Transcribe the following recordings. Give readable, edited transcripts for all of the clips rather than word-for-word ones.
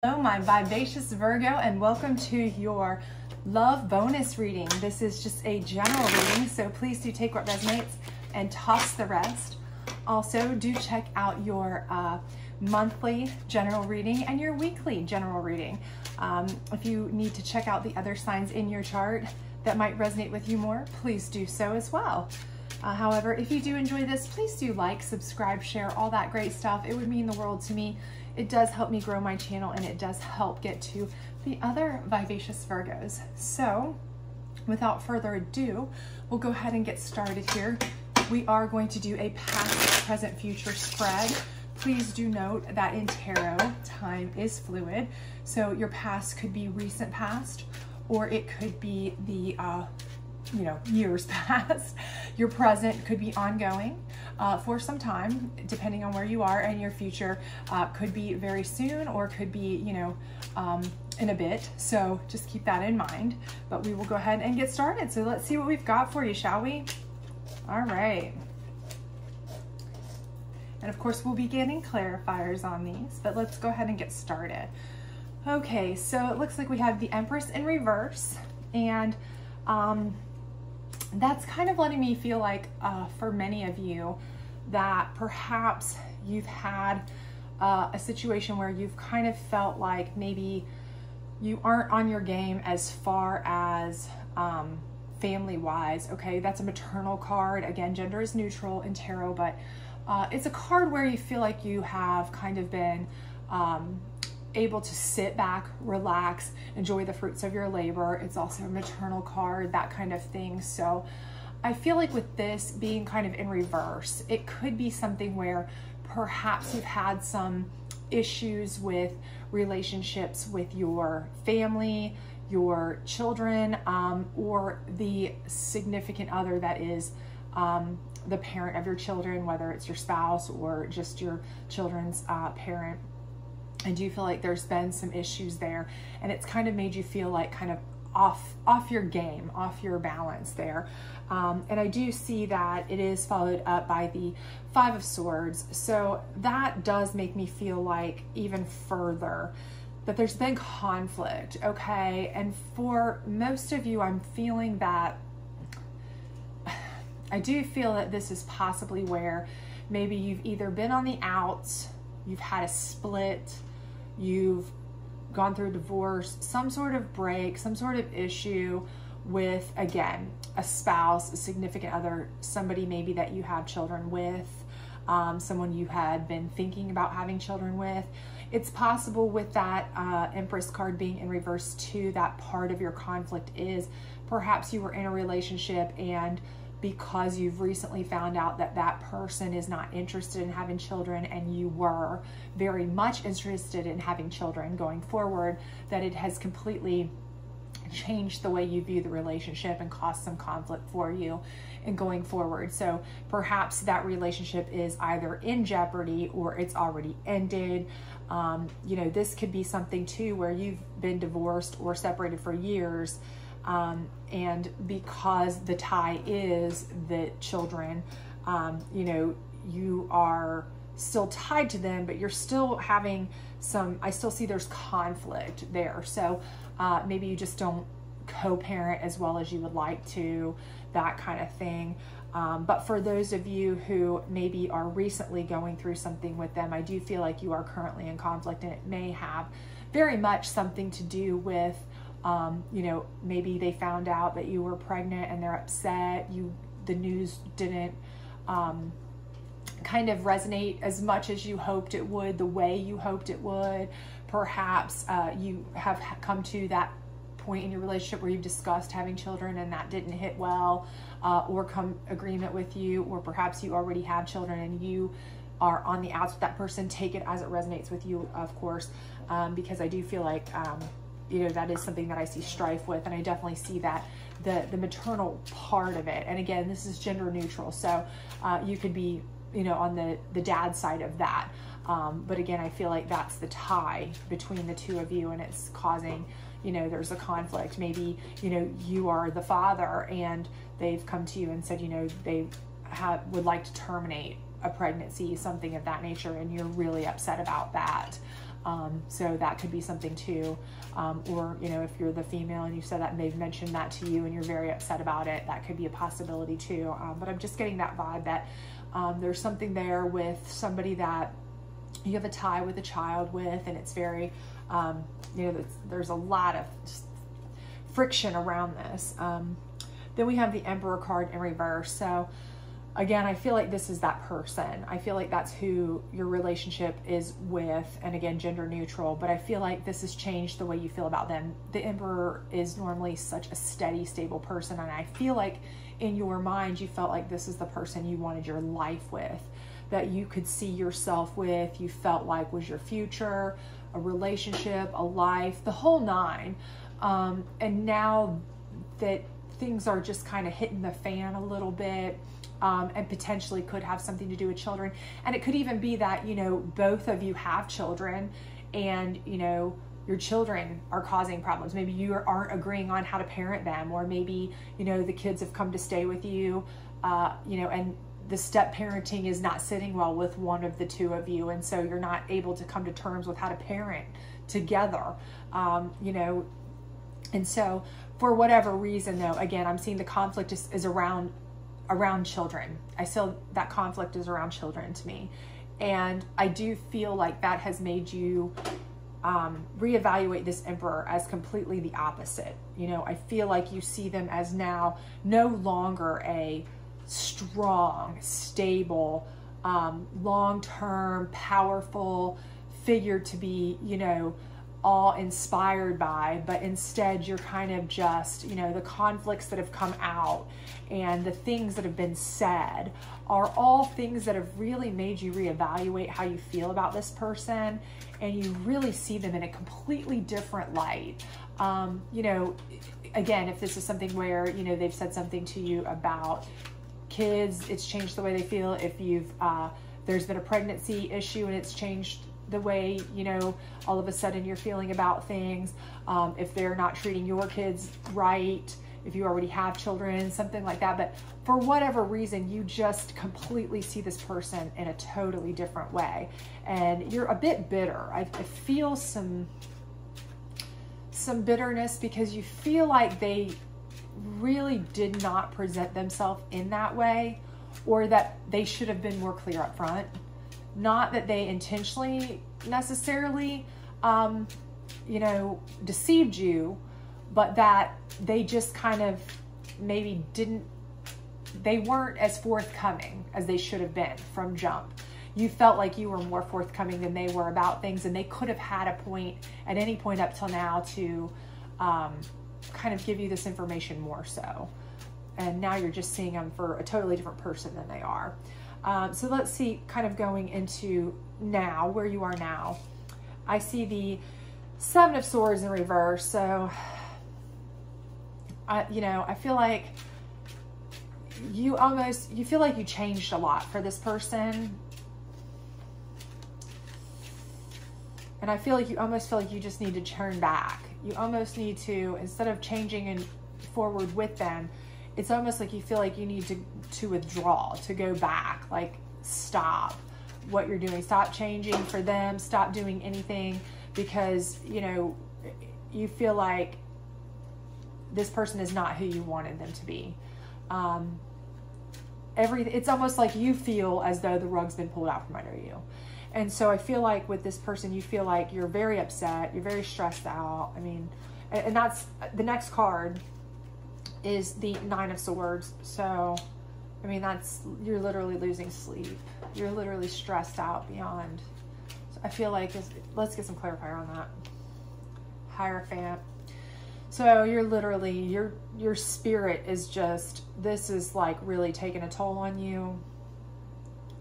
Hello, my vivacious Virgo, and welcome to your love bonus reading. This is just a general reading, so please do take what resonates and toss the rest. Also, do check out your monthly general reading and your weekly general reading. If you need to check out the other signs in your chart that might resonate with you more, please do so as well. However, if you do enjoy this, please do like, subscribe, share, all that great stuff. It would mean the world to me. It does help me grow my channel, and it does help get to the other vivacious Virgos. So without further ado, we'll go ahead and get started here. We are going to do a past, present, future spread. Please do note that in tarot, time is fluid. So your past could be recent past, or it could be the years past. Your present could be ongoing for some time, depending on where you are, and your future could be very soon, or could be, in a bit. So just keep that in mind. But we will go ahead and get started. So let's see what we've got for you, shall we? All right. And of course, we'll be getting clarifiers on these, but let's go ahead and get started. Okay, so it looks like we have the Empress in reverse, and that's kind of letting me feel like for many of you that perhaps you've had a situation where you've kind of felt like maybe you aren't on your game as far as family wise. Okay, that's a maternal card. Again, gender is neutral in tarot, but it's a card where you feel like you have kind of been able to sit back, relax, enjoy the fruits of your labor. It's also a maternal card, that kind of thing. So I feel like with this being kind of in reverse, it could be something where perhaps you've had some issues with relationships with your family, your children, or the significant other that is the parent of your children, whether it's your spouse or just your children's parent. I do feel like there's been some issues there, and it's kind of made you feel like kind of off your game, off your balance there. And I do see that it is followed up by the Five of Swords. So that does make me feel like even further that there's been conflict, okay? And for most of you, I'm feeling that, I do feel that this is possibly where maybe you've either been on the outs, you've had a split, you've gone through a divorce, some sort of break, some sort of issue with, again, a spouse, a significant other, somebody maybe that you have children with, someone you had been thinking about having children with. It's possible with that Empress card being in reverse too, that part of your conflict is perhaps you were in a relationship, and because you've recently found out that that person is not interested in having children, and you were very much interested in having children going forward, that it has completely changed the way you view the relationship and caused some conflict for you in going forward. So perhaps that relationship is either in jeopardy or it's already ended. This could be something too where you've been divorced or separated for years, and because the tie is the children, you are still tied to them, but you're still having I still see there's conflict there. So maybe you just don't co-parent as well as you would like to, that kind of thing. But for those of you who maybe are recently going through something with them, I do feel like you are currently in conflict, and it may have very much something to do with maybe they found out that you were pregnant and they're upset. The news didn't kind of resonate as much as you hoped it would, the way you hoped it would. Perhaps you have come to that point in your relationship where you've discussed having children and that didn't hit well, or come agreement with you, or perhaps you already have children and you are on the outs with that person. Take it as it resonates with you, of course, because I do feel like that is something that I see strife with, and I definitely see that the maternal part of it. And again, this is gender neutral, so you could be on the dad side of that, but again, I feel like that's the tie between the two of you, and it's causing there's a conflict. Maybe you are the father and they've come to you and said they would like to terminate a pregnancy, something of that nature, and you're really upset about that. So that could be something too. Or, you know, if you're the female and you said that and they've mentioned that to you and you're very upset about it, that could be a possibility too. But I'm just getting that vibe that there's something there with somebody that you have a tie with a child with, and it's very, you know, there's a lot of just friction around this. Then we have the Emperor card in reverse. So again, I feel like this is that person. I feel like that's who your relationship is with, and again, gender neutral, but I feel like this has changed the way you feel about them. The Emperor is normally such a steady, stable person, and I feel like in your mind, you felt like this is the person you wanted your life with, that you could see yourself with, you felt like was your future, a relationship, a life, the whole nine. And now that things are just kind of hitting the fan a little bit, and potentially could have something to do with children. And it could even be that, you know, both of you have children and, you know, your children are causing problems. Maybe you aren't agreeing on how to parent them, or maybe, you know, the kids have come to stay with you, you know, and the step parenting is not sitting well with one of the two of you. And so you're not able to come to terms with how to parent together, you know. And so for whatever reason though, again, I'm seeing the conflict is around children. I feel that conflict is around children to me. And I do feel like that has made you reevaluate this Emperor as completely the opposite. You know, I feel like you see them as now no longer a strong, stable, long-term, powerful figure to be, you know, all inspired by, but instead you're kind of just, you know, the conflicts that have come out and the things that have been said are all things that have really made you reevaluate how you feel about this person, and you really see them in a completely different light. You know, again, if this is something where, you know, they've said something to you about kids, it's changed the way they feel. If you've, there's been a pregnancy issue and it's changed the way, you know, all of a sudden you're feeling about things. If they're not treating your kids right, if you already have children, something like that. But for whatever reason, you just completely see this person in a totally different way. And you're a bit bitter. I feel some bitterness because you feel like they really did not present themselves in that way, or that they should have been more clear up front. Not that they intentionally necessarily, you know, deceived you, but that they just kind of maybe they weren't as forthcoming as they should have been from jump. You felt like you were more forthcoming than they were about things, and they could have had a point at any point up till now to kind of give you this information more so. And now you're just seeing them for a totally different person than they are. So let's see, kind of going into now, where you are now. I see the Seven of Swords in reverse. So, you know, I feel like you feel like you changed a lot for this person. And I feel like you almost feel like you just need to turn back. You almost need to, instead of changing and forward with them, it's almost like you feel like you need to withdraw, to go back, like stop what you're doing, stop changing for them, stop doing anything, because, you know, you feel like this person is not who you wanted them to be. It's almost like you feel as though the rug's been pulled out from under you. And so I feel like with this person, you feel like you're very upset, you're very stressed out. I mean, and that's the next card is the Nine of Swords. So, I mean, you're literally losing sleep. You're literally stressed out beyond. So I feel like let's get some clarifier on that. Hierophant. So you're literally, your spirit is just, this is like really taking a toll on you.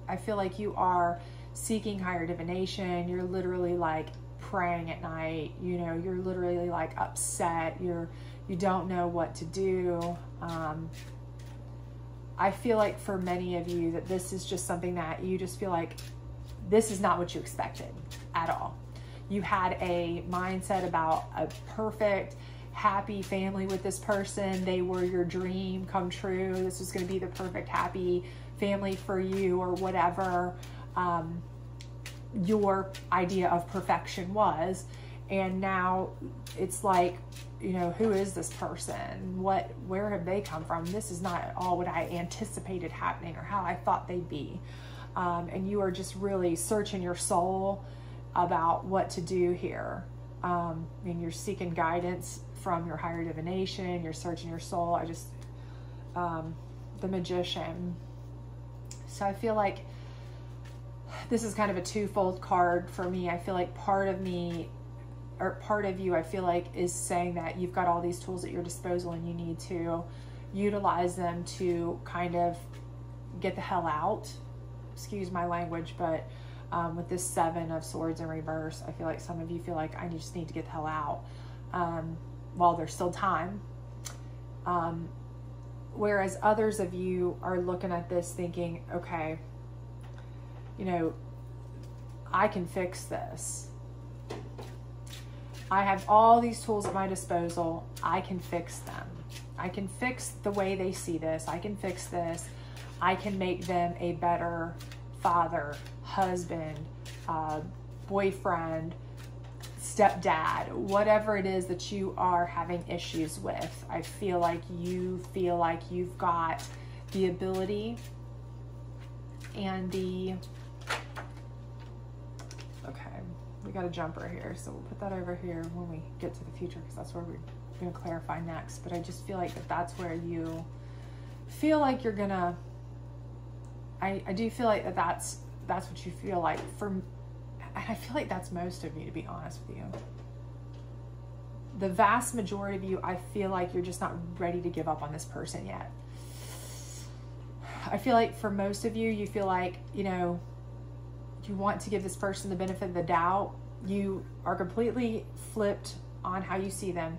I feel like you are seeking higher divination. You're literally like praying at night. You know, you're literally like upset. You don't know what to do. I feel like for many of you that this is just something that you just feel like this is not what you expected at all. You had a mindset about a perfect, happy family with this person. They were your dream come true. This was going to be the perfect, happy family for you or whatever. your idea of perfection was. And now it's like, you know, who is this person? Where have they come from? This is not at all what I anticipated happening or how I thought they'd be. And you are just really searching your soul about what to do here. And you're seeking guidance from your higher divination. You're searching your soul. The Magician. So I feel like this is kind of a twofold card for me. I feel like part of me, or part of you, I feel like is saying that you've got all these tools at your disposal and you need to utilize them to kind of get the hell out. Excuse my language, but with this 7 of Swords in reverse, I feel like some of you feel like I just need to get the hell out while there's still time. Whereas others of you are looking at this thinking, okay, you know, I can fix this. I have all these tools at my disposal. I can fix them. I can fix the way they see this. I can fix this. I can make them a better father, husband, boyfriend, stepdad, whatever it is that you are having issues with. I feel like you've got the ability and the, okay, we got a jumper here, so we'll put that over here when we get to the future, because that's where we're going to clarify next. But I just feel like that's where you feel like you're gonna, I do feel like that's what you feel like. I feel like that's most of you, to be honest with you. The vast majority of you, I feel like you're just not ready to give up on this person yet. I feel like for most of you, you feel like, you know, you want to give this person the benefit of the doubt. You are completely flipped on how you see them,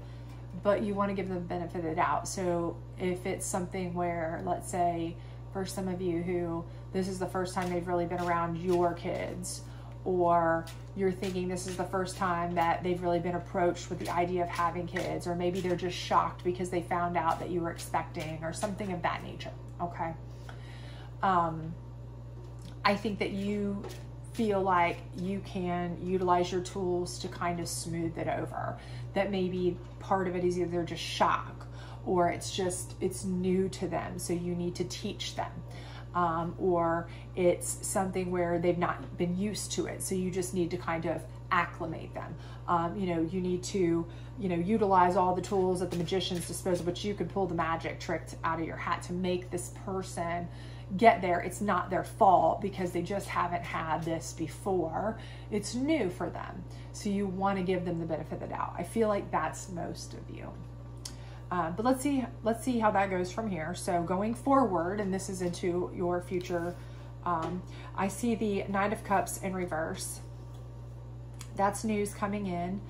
but you want to give them the benefit of the doubt. So if it's something where, let's say, for some of you who this is the first time they've really been around your kids, or you're thinking this is the first time that they've really been approached with the idea of having kids, or maybe they're just shocked because they found out that you were expecting, or something of that nature, okay? I think that you feel like you can utilize your tools to kind of smooth it over. That maybe part of it is either just shock, or it's new to them, so you need to teach them. Or it's something where they've not been used to it, so you just need to kind of acclimate them. You know, you need to, you know, utilize all the tools at the Magician's disposal, but you could pull the magic trick out of your hat to make this person get there. It's not their fault because they just haven't had this before. It's new for them. So you want to give them the benefit of the doubt. I feel like that's most of you. But let's see how that goes from here. So going forward, and this is into your future, I see the Nine of Cups in reverse. That's news coming in.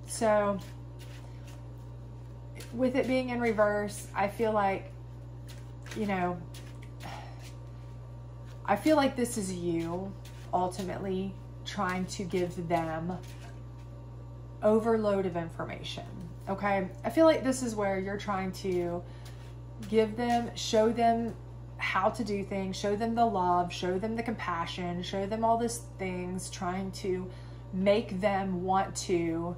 So with it being in reverse, I feel like, you know, I feel like this is you ultimately trying to give them overload of information, okay? I feel like this is where you're trying to give them, show them how to do things, show them the love, show them the compassion, show them all these things, trying to make them want to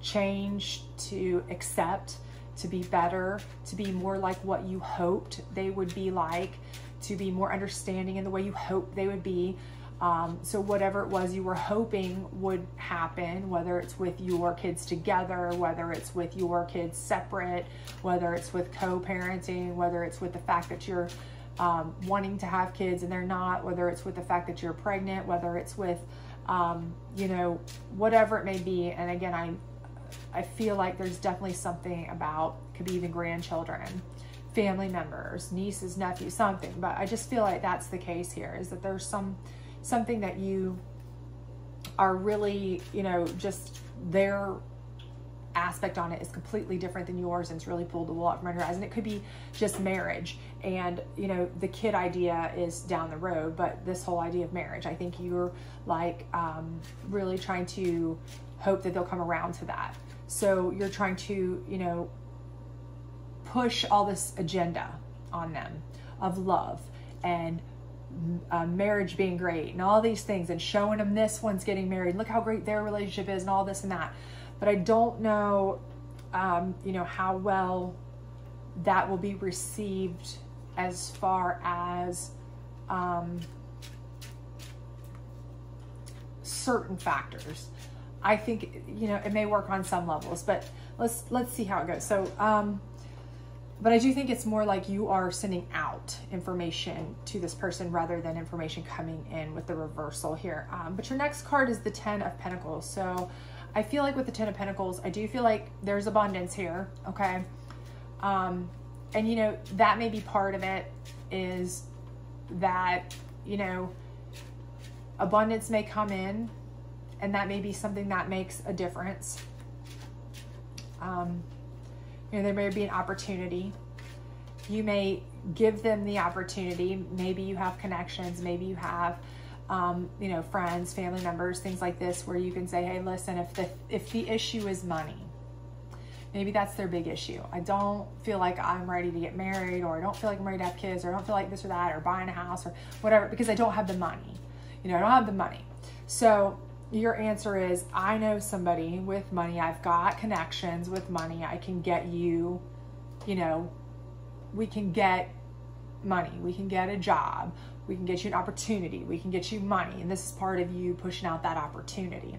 change, to accept, to be better, to be more like what you hoped they would be like, to be more understanding in the way you hoped they would be. So whatever it was you were hoping would happen, whether it's with your kids together, whether it's with your kids separate, whether it's with co-parenting, whether it's with the fact that you're wanting to have kids and they're not, whether it's with the fact that you're pregnant, whether it's with, you know, whatever it may be. And again, I feel like there's definitely something about, could be even grandchildren, family members, nieces, nephews, something. But I just feel like that's the case here, is that there's something that you are really, you know, just their aspect on it is completely different than yours, and it's really pulled the wool out from under your eyes. And it could be just marriage, and you know, the kid idea is down the road, but this whole idea of marriage, I think you're like really trying to hope that they'll come around to that. So you're trying to, you know, push all this agenda on them of love and marriage being great and all these things, and showing them this one's getting married, look how great their relationship is and all this and that. But I don't know, you know, how well that will be received as far as certain factors. I think, you know, it may work on some levels, but let's see how it goes. So, but I do think it's more like you are sending out information to this person rather than information coming in with the reversal here. But your next card is the 10 of Pentacles. So I feel like with the 10 of Pentacles, I do feel like there's abundance here, okay? And, you know, that may be part of it, is that, you know, abundance may come in, and that may be something that makes a difference. You know, there may be an opportunity. You may give them the opportunity. Maybe you have connections. Maybe you have, you know, friends, family members, things like this, where you can say, hey, listen, if the issue is money, maybe that's their big issue. I don't feel like I'm ready to get married, or I don't feel like I'm ready to have kids, or I don't feel like this or that, or buying a house or whatever, because I don't have the money. You know, I don't have the money. So your answer is, I know somebody with money. I've got connections with money. I can get you, you know, we can get money. We can get a job. We can get you an opportunity. We can get you money. And this is part of you pushing out that opportunity.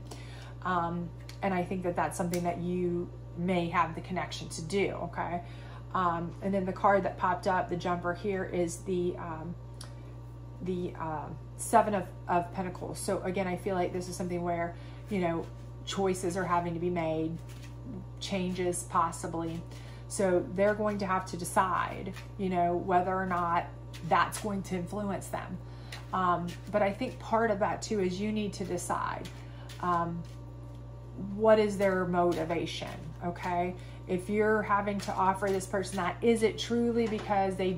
And I think that that's something that you may have the connection to do, okay? And then the card that popped up, the jumper here, is the 7 of Pentacles. So again, I feel like this is something where, you know, choices are having to be made, changes possibly. So they're going to have to decide, you know, whether or not that's going to influence them. But I think part of that too is you need to decide what is their motivation, okay? If you're having to offer this person that, is it truly because they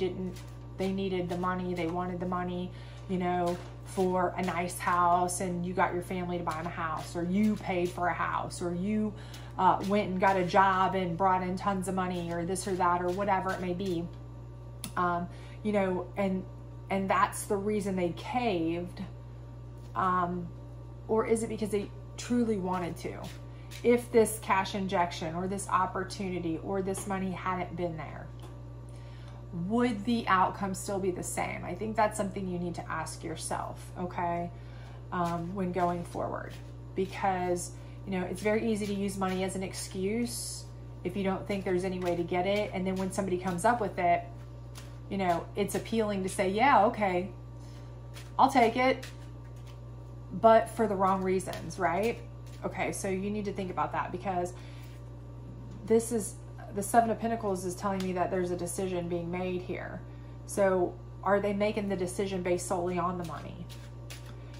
needed the money, they wanted the money, you know, for a nice house, and you got your family to buy them a house, or you paid for a house, or you went and got a job and brought in tons of money, or this or that, or whatever it may be, you know, and that's the reason they caved, or is it because they truly wanted to? If this cash injection or this opportunity or this money hadn't been there, would the outcome still be the same? I think that's something you need to ask yourself, okay, when going forward. Because, you know, it's very easy to use money as an excuse if you don't think there's any way to get it. And then when somebody comes up with it, you know, it's appealing to say, yeah, okay, I'll take it, but for the wrong reasons, right? Okay, so you need to think about that, because this is, the 7 of Pentacles is telling me that there's a decision being made here. So are they making the decision based solely on the money?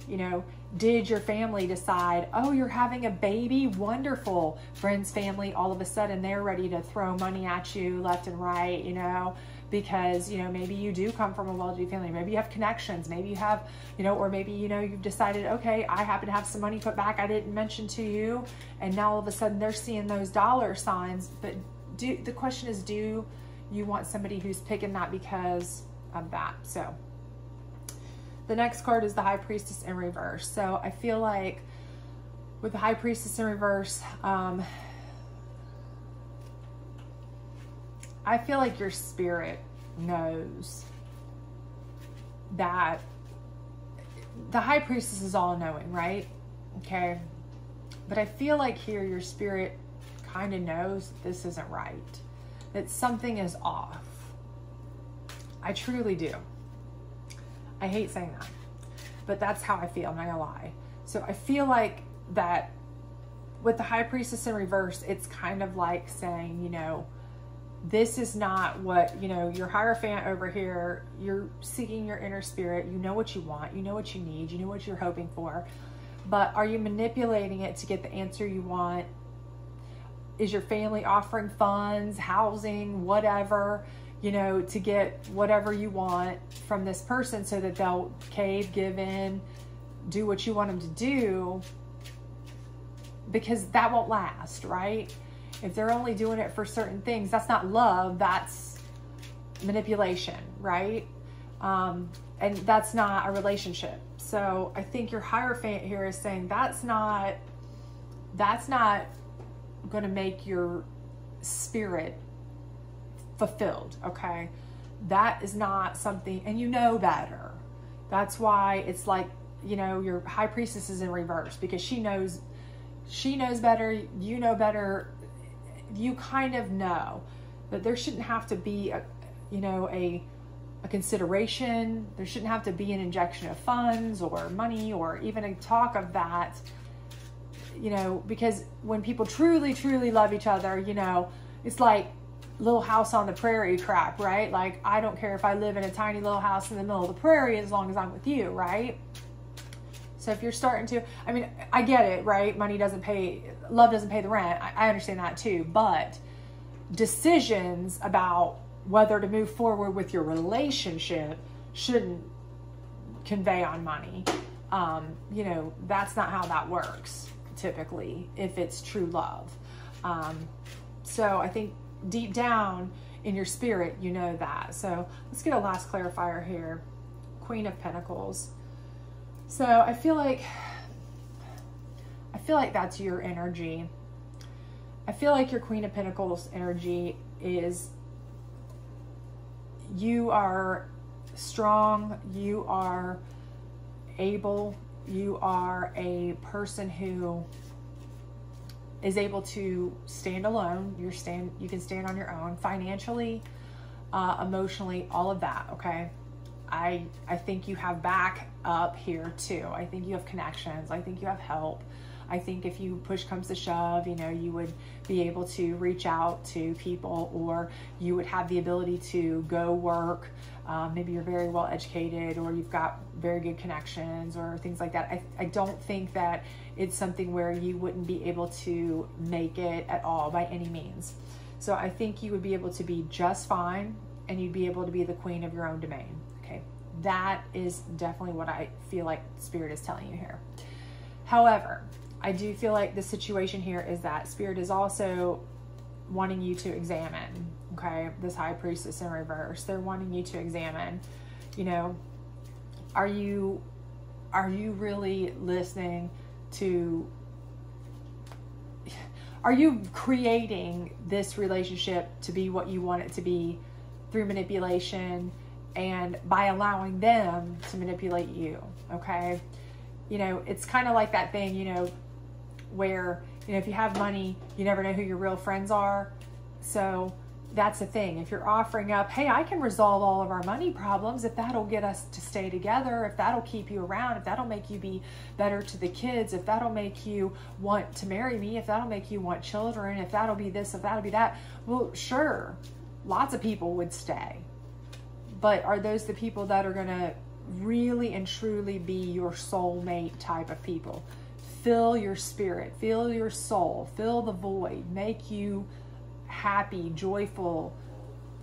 You know, did your family decide, oh, you're having a baby? Wonderful. Friends, family, all of a sudden they're ready to throw money at you left and right, you know, because, you know, maybe you do come from a well-to-do family. Maybe you have connections. Maybe you have, you know, or maybe, you know, you've decided, okay, I happen to have some money put back I didn't mention to you. And now all of a sudden they're seeing those dollar signs. But the question is, do you want somebody who's picking that because of that? So the next card is the High Priestess in reverse. So I feel like with the High Priestess in reverse, I feel like your spirit knows that the High Priestess is all knowing, right? Okay. But I feel like here your spirit kind of knows that this isn't right, that something is off. I truly do. I hate saying that, but that's how I feel. I'm not gonna lie. So I feel like that with the High Priestess in reverse, it's kind of like saying, you know, this is not what, you know, your Hierophant over here, you're seeking your inner spirit. You know what you want. You know what you need. You know what you're hoping for. But are you manipulating it to get the answer you want? Is your family offering funds, housing, whatever, you know, to get whatever you want from this person so that they'll cave, give in, do what you want them to do? Because that won't last, right? If they're only doing it for certain things, that's not love, that's manipulation, right? And and that's not a relationship. So I think your Hierophant here is saying that's not going to make your spirit fulfilled, okay? That is not something, and you know better. That's why it's like, you know, your High Priestess is in reverse, because she knows better, you know better, you kind of know that there shouldn't have to be a consideration. There shouldn't have to be an injection of funds or money or even a talk of that, you know, because when people truly, truly love each other, you know, it's like Little House on the Prairie crap, right? Like, I don't care if I live in a tiny little house in the middle of the prairie as long as I'm with you, right? So if you're starting to, I mean, I get it, right? Money doesn't pay, love doesn't pay the rent. I understand that too. But decisions about whether to move forward with your relationship shouldn't convey on money. You know, that's not how that works typically if it's true love. So I think deep down in your spirit, you know that. So let's get a last clarifier here. Queen of Pentacles. So I feel like that's your energy. I feel like your Queen of Pentacles energy is, you are strong, you are able, you are a person who is able to stand alone. You can stand on your own financially, emotionally, all of that, okay? I think you have back up here too. I think you have connections. I think you have help. I think if you push comes to shove, you know, you would be able to reach out to people, or you would have the ability to go work. Maybe you're very well educated, or you've got very good connections or things like that. I don't think that it's something where you wouldn't be able to make it at all by any means. So I think you would be able to be just fine, and you'd be able to be the queen of your own domain. Okay, that is definitely what I feel like Spirit is telling you here. However, I do feel like the situation here is that Spirit is also wanting you to examine, okay, this High Priestess in reverse. They're wanting you to examine, you know, are you really listening to, are you creating this relationship to be what you want it to be through manipulation and by allowing them to manipulate you, okay? You know, it's kind of like that thing, you know, where, you know, if you have money, you never know who your real friends are. So that's the thing. If you're offering up, hey, I can resolve all of our money problems if that'll get us to stay together, if that'll keep you around, if that'll make you be better to the kids, if that'll make you want to marry me, if that'll make you want children, if that'll be this, if that'll be that. Well, sure, lots of people would stay. But are those the people that are going to really and truly be your soulmate type of people? Fill your spirit, fill your soul, fill the void, make you happy, joyful,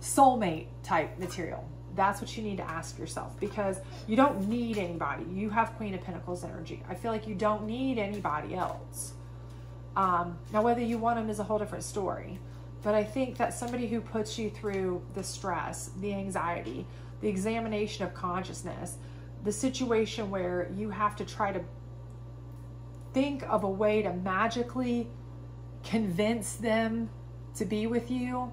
soulmate type material. That's what you need to ask yourself, because you don't need anybody. You have Queen of Pentacles energy. I feel like you don't need anybody else. Now, whether you want them is a whole different story. But I think that somebody who puts you through the stress, the anxiety, the examination of consciousness, the situation where you have to try to think of a way to magically convince them to be with you,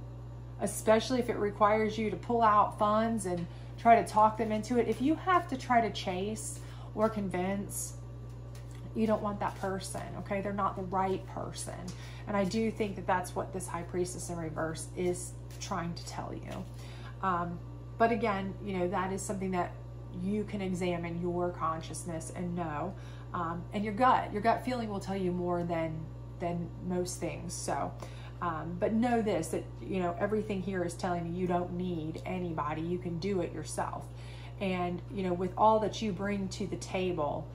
especially if it requires you to pull out funds and try to talk them into it. If you have to try to chase or convince, you don't want that person, okay? They're not the right person. And I do think that that's what this High Priestess in reverse is trying to tell you. But again, you know, that is something that you can examine your consciousness and know. And your gut feeling will tell you more than most things. So, but know this, that, you know, everything here is telling you don't need anybody. You can do it yourself. And, you know, with all that you bring to the table,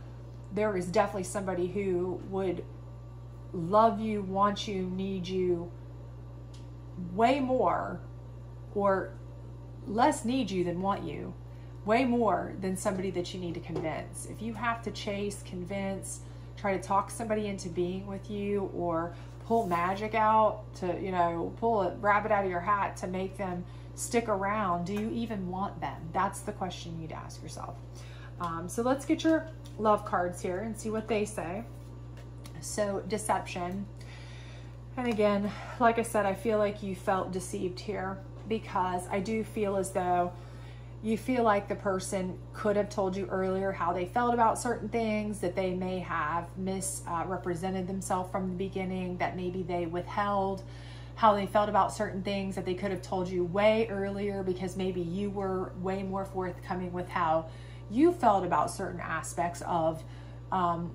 there is definitely somebody who would love you, want you, need you way more, or less need you than want you, way more than somebody that you need to convince. If you have to chase, convince, try to talk somebody into being with you, or pull magic out to, you know, pull a rabbit out of your hat to make them stick around? Do you even want them? That's the question you need to ask yourself. So let's get your love cards here and see what they say. So deception. And again, like I said, I feel like you felt deceived here, because I do feel as though you feel like the person could have told you earlier how they felt about certain things, that they may have misrepresented themselves from the beginning, that maybe they withheld how they felt about certain things, that they could have told you way earlier because maybe you were way more forthcoming with how you felt about certain aspects of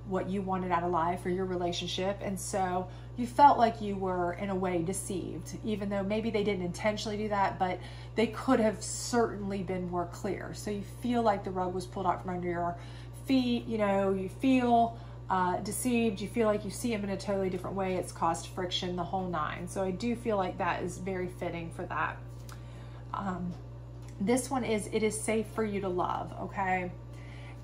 what you wanted out of life or your relationship. And so you felt like you were in a way deceived, even though maybe they didn't intentionally do that, but they could have certainly been more clear. So you feel like the rug was pulled out from under your feet. You know, you feel deceived. You feel like you see them in a totally different way. It's caused friction, the whole nine. So I do feel like that is very fitting for that. This one is, it is safe for you to love. Okay.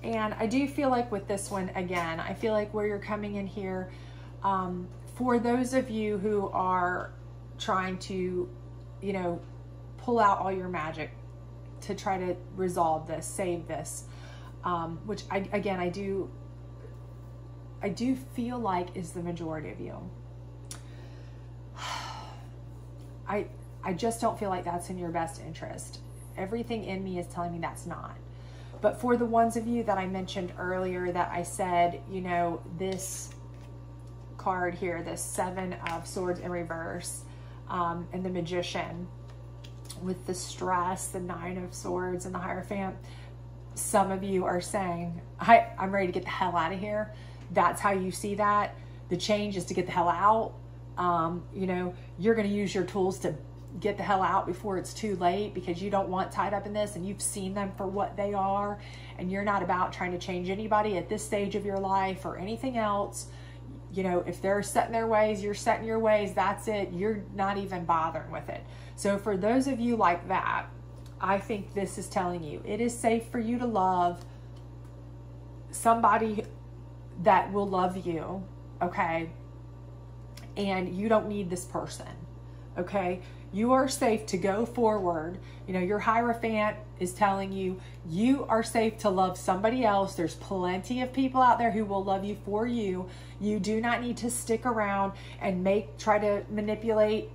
And I do feel like with this one, again, I feel like where you're coming in here, for those of you who are trying to, you know, pull out all your magic to try to resolve this, save this, which I do feel like is the majority of you. I just don't feel like that's in your best interest. Everything in me is telling me that's not. But for the ones of you that I mentioned earlier, that I said, you know, this card here, this Seven of Swords in reverse, and the Magician with the stress, the Nine of Swords and the Hierophant, some of you are saying, I'm ready to get the hell out of here. That's how you see that. The change is to get the hell out. You know, you're going to use your tools to get the hell out before it's too late, because you don't want tied up in this, and you've seen them for what they are, and you're not about trying to change anybody at this stage of your life or anything else. You know, if they're set in their ways, you're set in your ways. That's it. You're not even bothering with it. So for those of you like that, I think this is telling you it is safe for you to love somebody that will love you. Okay. And you don't need this person. Okay. You are safe to go forward. You know, your Hierophant is telling you, you are safe to love somebody else. There's plenty of people out there who will love you for you. You do not need to stick around and try to manipulate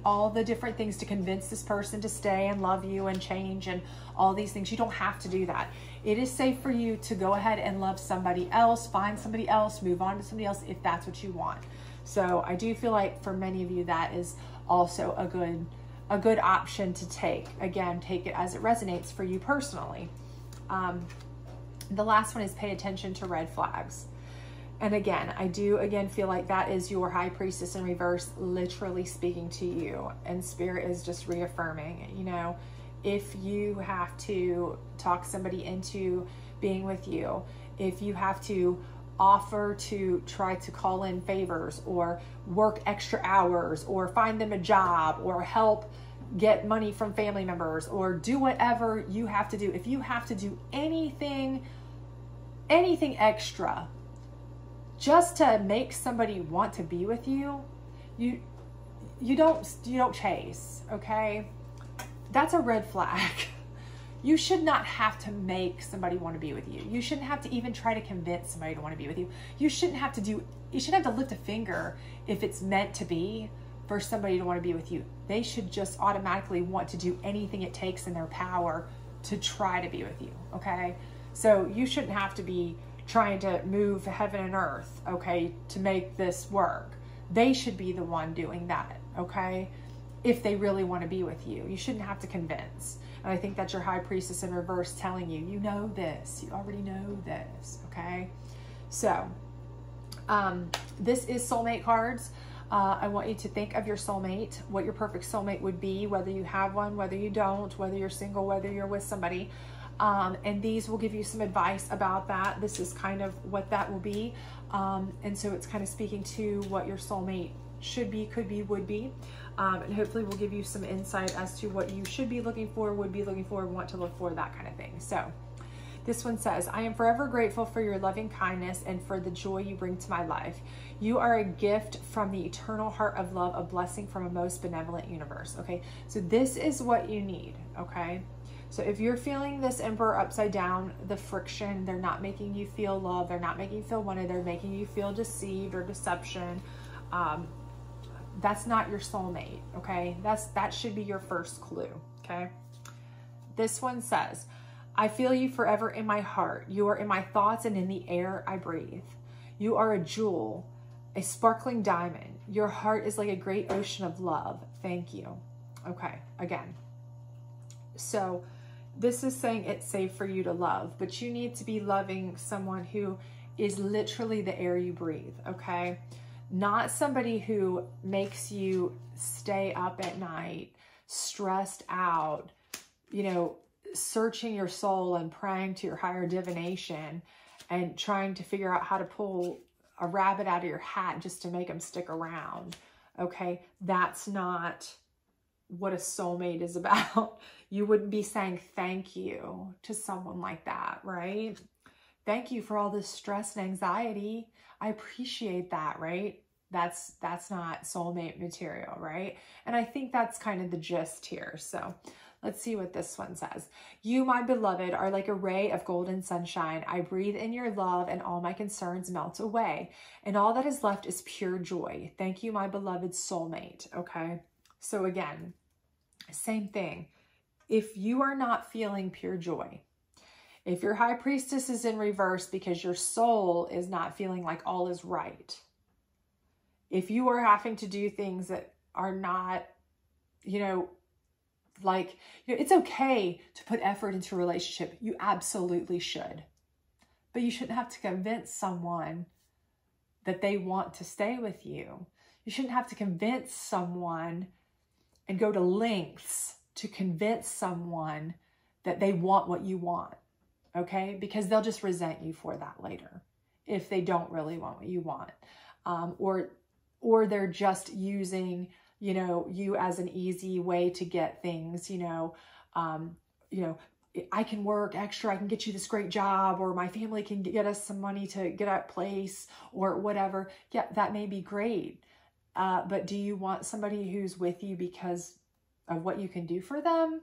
all the different things to convince this person to stay and love you and change and all these things. You don't have to do that. It is safe for you to go ahead and love somebody else, find somebody else, move on to somebody else if that's what you want. So I do feel like for many of you, that is also a good option to take. Again, take it as it resonates for you personally. The last one is pay attention to red flags. And again, I do feel like that is your High Priestess in reverse, literally speaking to you. And Spirit is just reaffirming, you know, if you have to talk somebody into being with you, if you have to offer to try to call in favors or work extra hours or find them a job or help get money from family members or do whatever you have to do, if you have to do anything extra just to make somebody want to be with you, you don't chase. Okay, that's a red flag. You should not have to make somebody want to be with you. You shouldn't have to even try to convince somebody to want to be with you. You shouldn't have to lift a finger if it's meant to be for somebody to want to be with you. They should just automatically want to do anything it takes in their power to try to be with you. Okay, so you shouldn't have to be trying to move heaven and earth, okay, to make this work. They should be the one doing that, okay, if they really want to be with you. You shouldn't have to convince. And I think that's your High Priestess in reverse telling you, you know this, you already know this, okay? So, this is soulmate cards. I want you to think of your soulmate, what your perfect soulmate would be, whether you have one, whether you don't, whether you're single, whether you're with somebody. And these will give you some advice about that. This is kind of what that will be. And so it's kind of speaking to what your soulmate should be, could be, would be. And hopefully we'll give you some insight as to what you should be looking for, would be looking for, want to look for, that kind of thing. So This one says, I am forever grateful for your loving kindness and for the joy you bring to my life. You are a gift from the eternal heart of love, a blessing from a most benevolent universe. Okay, so this is what you need, okay? So if you're feeling this Emperor upside down, the friction, they're not making you feel love, they're not making you feel wanted, they're making you feel deceived or deception, that's not your soulmate, okay? That should be your first clue, okay? This one says, I feel you forever in my heart. You are in my thoughts and in the air I breathe. You are a jewel, a sparkling diamond. Your heart is like a great ocean of love. Thank you. Okay, again. So this is saying it's safe for you to love, but you need to be loving someone who is literally the air you breathe, okay? Not somebody who makes you stay up at night, stressed out, you know, searching your soul and praying to your higher divination and trying to figure out how to pull a rabbit out of your hat just to make them stick around. Okay, that's not what a soulmate is about. You wouldn't be saying thank you to someone like that, right? Thank you for all this stress and anxiety. I appreciate that, right? That's not soulmate material, right? And I think that's kind of the gist here. So let's see what this one says. You, my beloved, are like a ray of golden sunshine. I breathe in your love and all my concerns melt away. And all that is left is pure joy. Thank you, my beloved soulmate. Okay. So again, same thing. If you are not feeling pure joy, if your high priestess is in reverse because your soul is not feeling like all is right, if you are having to do things that are not, you know, like, you know, it's okay to put effort into a relationship. You absolutely should. But you shouldn't have to convince someone that they want to stay with you. You shouldn't have to convince someone and go to lengths to convince someone that they want what you want, okay? Because they'll just resent you for that later if they don't really want what you want. Or they're just using, you know, you as an easy way to get things, you know, I can work extra, I can get you this great job, or my family can get us some money to get a place or whatever. Yeah, that may be great. But do you want somebody who's with you because of what you can do for them?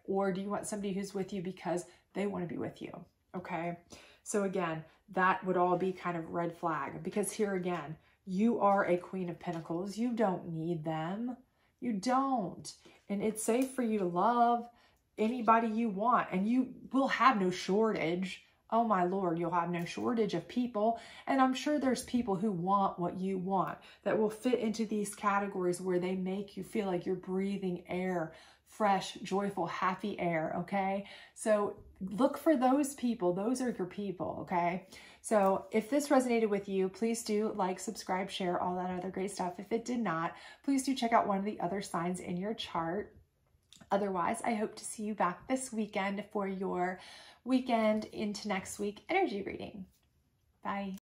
Or do you want somebody who's with you because they want to be with you? Okay. So again, that would all be kind of red flag, because here again, you are a Queen of Pentacles. You don't need them. You don't. And it's safe for you to love anybody you want, and you will have no shortage. Oh my Lord, you'll have no shortage of people. And I'm sure there's people who want what you want that will fit into these categories where they make you feel like you're breathing air, fresh, joyful, happy air, okay? So look for those people. Those are your people, okay? So if this resonated with you, please do like, subscribe, share, all that other great stuff. If it did not, please do check out one of the other signs in your chart. Otherwise, I hope to see you back this weekend for your weekend into next week energy reading. Bye.